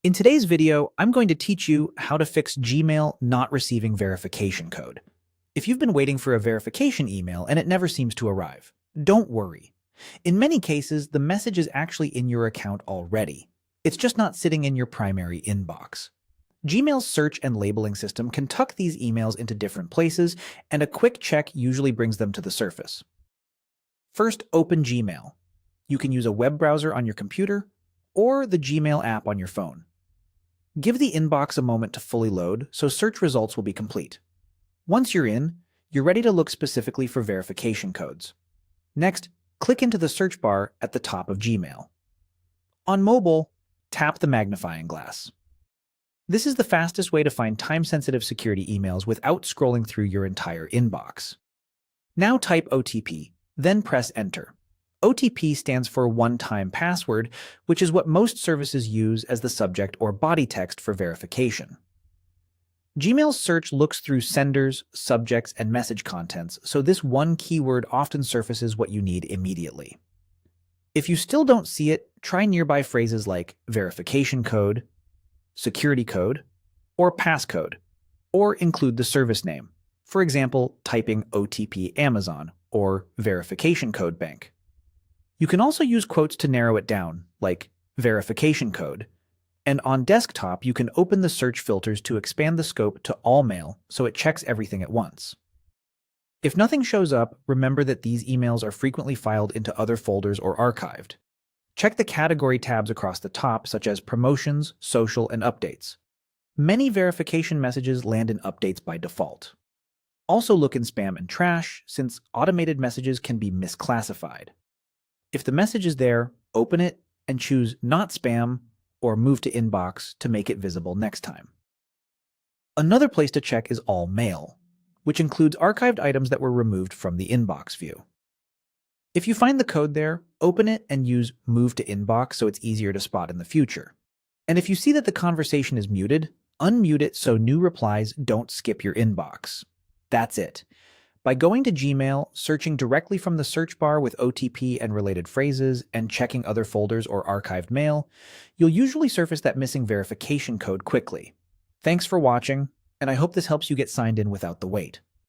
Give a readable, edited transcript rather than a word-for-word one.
In today's video, I'm going to teach you how to fix Gmail not receiving verification code. If you've been waiting for a verification email and it never seems to arrive, don't worry. In many cases, the message is actually in your account already. It's just not sitting in your primary inbox. Gmail's search and labeling system can tuck these emails into different places, and a quick check usually brings them to the surface. First, open Gmail. You can use a web browser on your computer or the Gmail app on your phone. Give the inbox a moment to fully load so search results will be complete. Once you're in, you're ready to look specifically for verification codes. Next, click into the search bar at the top of Gmail. On mobile, tap the magnifying glass. This is the fastest way to find time-sensitive security emails without scrolling through your entire inbox. Now type OTP, then press Enter. OTP stands for one-time password, which is what most services use as the subject or body text for verification. Gmail's search looks through senders, subjects, and message contents, so this one keyword often surfaces what you need immediately. If you still don't see it, try nearby phrases like verification code, security code, or passcode, or include the service name. For example, typing OTP Amazon or verification code bank. You can also use quotes to narrow it down, like verification code. And on desktop, you can open the search filters to expand the scope to all mail so it checks everything at once. If nothing shows up, remember that these emails are frequently filed into other folders or archived. Check the category tabs across the top, such as promotions, social, and updates. Many verification messages land in updates by default. Also look in spam and trash, since automated messages can be misclassified. If the message is there, open it and choose Not Spam or Move to Inbox to make it visible next time. Another place to check is All Mail, which includes archived items that were removed from the inbox view. If you find the code there, open it and use Move to Inbox so it's easier to spot in the future. And if you see that the conversation is muted, unmute it so new replies don't skip your inbox. That's it. By going to Gmail, searching directly from the search bar with OTP and related phrases, and checking other folders or archived mail, you'll usually surface that missing verification code quickly. Thanks for watching, and I hope this helps you get signed in without the wait.